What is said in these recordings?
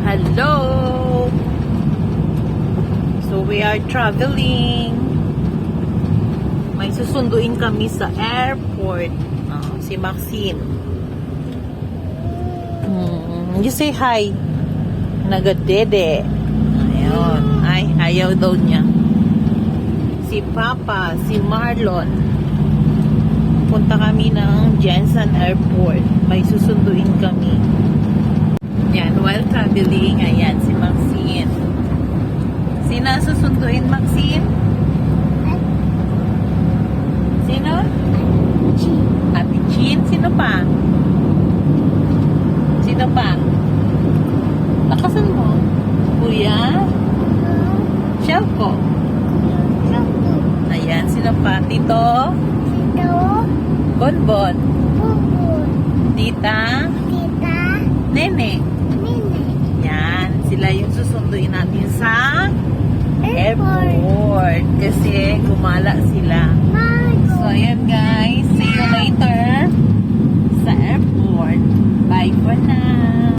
Hello! So we are traveling. May susunduin kami sa airport. Si Maxine. You say hi. Nagadede. Ayun. Ay, ayaw daw niya. Si Papa, si Marlon. Punta kami ng Jensen Airport. May susunduin kami. Yan, while traveling, ayan, si Maxine. Sino susunduin, Maxine? Sino? Ate Jean. Sino pa? Sino pa? Lakasan mo. Kuya? Shelko. Ayan, sino pa? Tito? Bonbon. Tita? Nene. Yan, sila yung susunduin natin sa airport. Kasi gumala sila. So, ayan guys. See you later sa airport. Bye for now.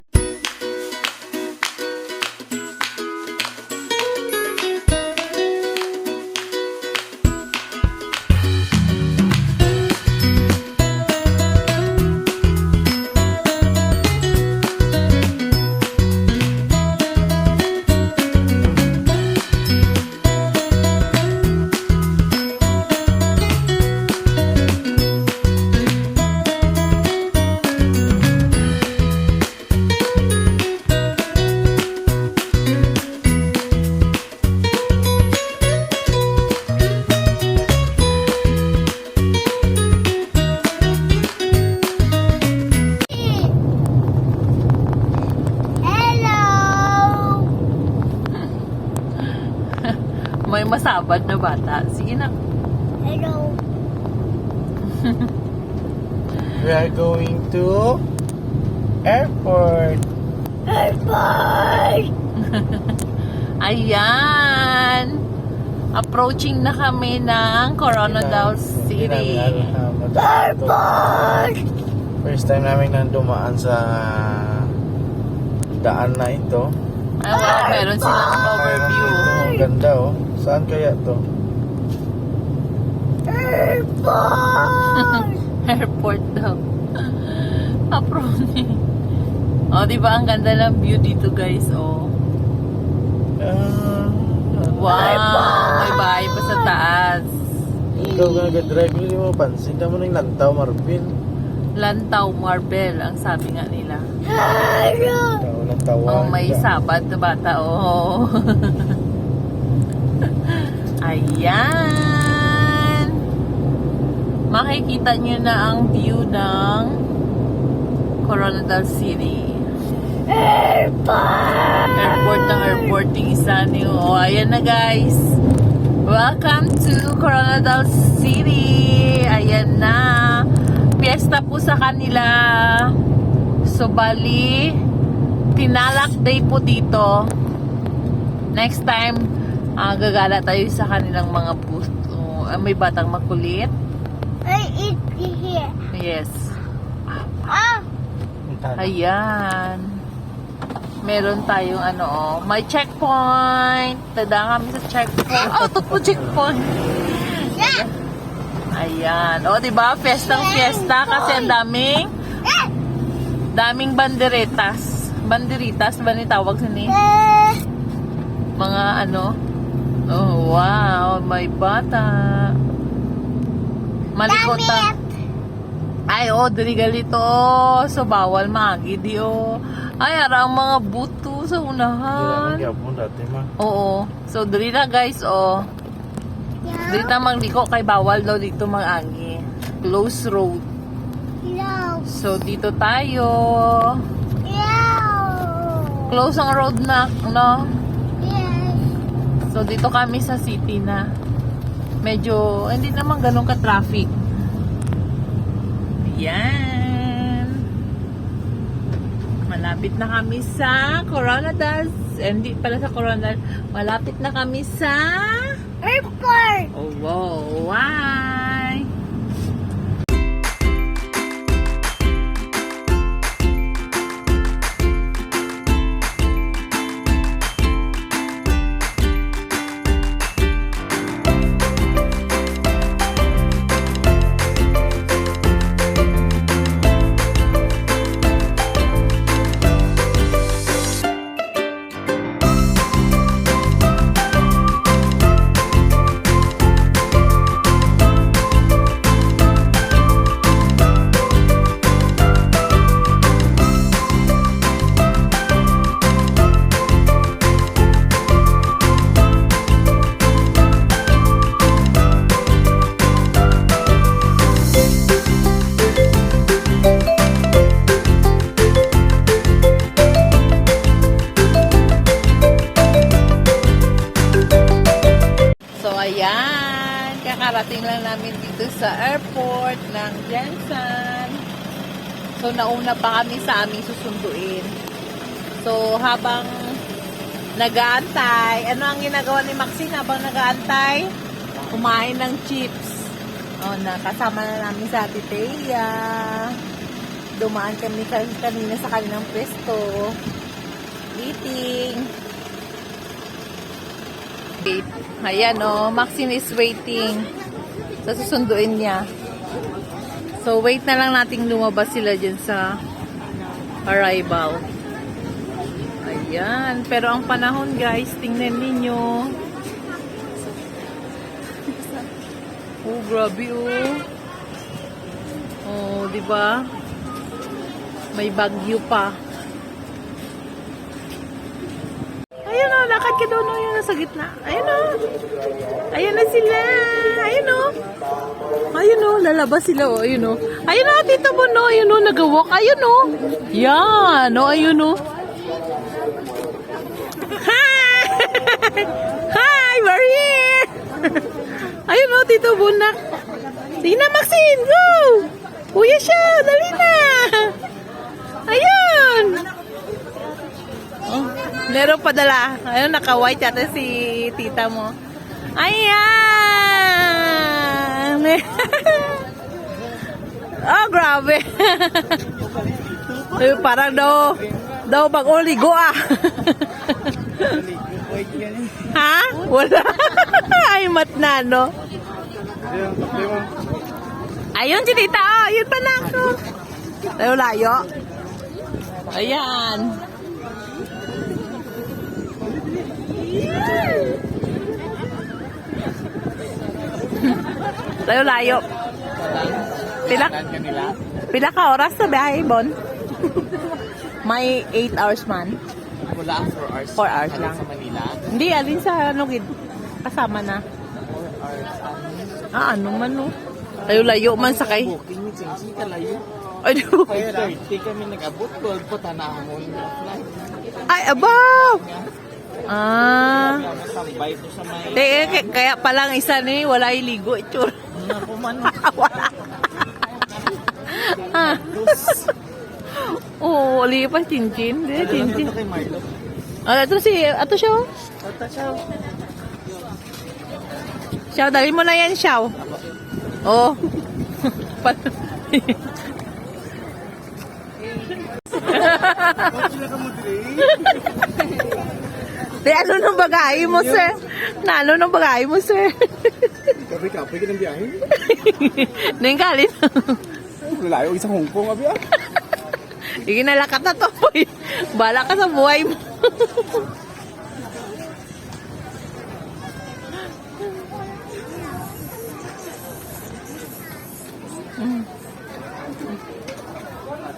May masabad na bata. Sige na. Hello. We are going to airport. Airport. Ayan. Approaching na kami ng Coronadal City. Airport. First time namin nang dumaan sa daan na ito. Ay, wow, meron silang overview. Ang ganda oh. Saan kaya to? Airport. Airport daw. Approaching. Oh, di ba ang ganda ng view dito, guys? Oh. Wow, may bahay pa sa taas. Ikaw nga nag-drive, hindi mo pansin. Tama na yung lantaw, Marvin. Lantaw Marble, ang sabi nga nila. Ikaw nagtawa. Oh, may sabad na bata. Oh. Ayan. Makikita nyo na ang view ng Coronadal City. Airport ng airport yung isa niyo. Oh, ayan na guys. Welcome to Coronadal City. Ayan na. Fiesta po sa kanila. So, bali, Tinalak Day po dito. Next time, gagala tayo sa kanilang mga booth. May batang makulit. I eat here. Yes. Ah. Ayan. Meron tayong may checkpoint. Tada kami sa checkpoint. Oh, ito po checkpoint. Yeah. Ayan. O, diba? Fiestang fiesta kasi ang daming banderitas. Banderitas ba ni tawag sini? Mga Oh, wow. May bata. Malikota. Ay, diri galito. So, bawal magi di Ay, arang mga buto sa unahan. Oo. So, diri na guys, Diri na magliko kay bawal daw dito mag-agi. Close road. Hello. So, dito tayo. Hello. Close ang road na, no? Yes. So, dito kami sa city na. Medyo, hindi naman ganun ka-traffic. Yan. Malapit na kami sa Coronadal. Hindi pala sa Coronadal. Malapit na kami sa Airport. Oh, wow. Why? kakarating lang namin dito sa airport ng Jensen. So, nauna pa kami sa aming susunduin. So, habang nag-aantay, ano ang ginagawa ni Maxine habang nag-aantay? Kumain ng chips. Oh, nakasama na namin sa Ate Thea. Dumaan kami kanina sa kanilang pwesto. Eating. Wait. Ayan oh, Maxine is waiting. Sa susunduin niya. So, wait na lang nating lumabas sila dyan sa arrival. Ayan. Pero ang panahon, guys, tingnan ninyo. Oh, grabe oh. Oh, di ba? May bagyo pa. Ayun oh, lakad ka doon oh, yun nasa gitna. Ayun oh. Ayun na sila. Ayun oh. Ayun oh, lalabas sila oh. Ayun oh. Ayun oh, Tita Bono. Ayun oh, nag-walk. Ayun oh. Yan oh, ayun oh. Hi! Hi, we're here! Ayun oh, Tito Bunak. Sige na, Maxine, go! Kuya siya, dali na! Ayun! Oh, meron pa dala. Ayun, naka-white yata si tita mo. Ayan! Oh, grabe! Parang daw mag-oligo ah. Ha? Wala. Ay, matna, no? Ayun, si tita. Oh, yun pa na ako. Tayo layo. Ayan. Tayo layo. Pila ka oras sa biyahe, Bon? May 8 hours man. Wala 4 hours. 4 hours lang. Sa Manila. Hindi, alin sa Nugid. Kasama na. 4 hours. Ano man, no? Layo-layo man sakay. Booking ni Chingsi kalayo. Ay, no. 5:30 kami nag-abot. 12 po tanah mo yung flight. Ay, abaw! Ah. Kaya masambay to sa may... Kaya palang isa ni wala iligo. Itsura. Ako man. Wala. Ah. Oo, lipas cincin. Dia cincin. Ito kay Marlo. Ah, ito siya. Oh. Ito siya. Xiao, dali mo na yan, Xiao. Oh. Te, ano nang bagay mo, sir? Ano nang bagay mo, sir? Kape-kape ka ng biyahe. Nengkalin. Lalayo isang Hong Kong, abi ah. Iginalakat na to, boy. Bala ka sa buhay mo.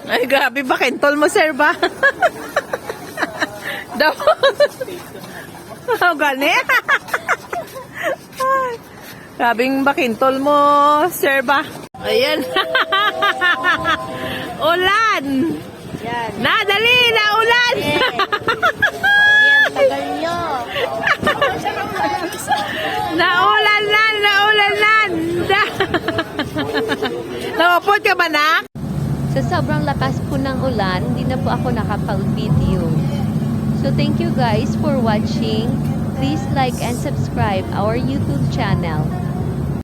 Ay, grabe ba? Kentol mo, sir, ba? Daw. Oh, gani. Ay, grabing bakintol mo, sir, ba? Ayan. Ulan. Yan. Nadali, naulan. Yan, tagal nyo. Naulan na. Nakapot ka ba, nak? Sa sobrang lakas po ng ulan, hindi na po ako nakapag-video. So thank you guys for watching. Please like and subscribe our YouTube channel.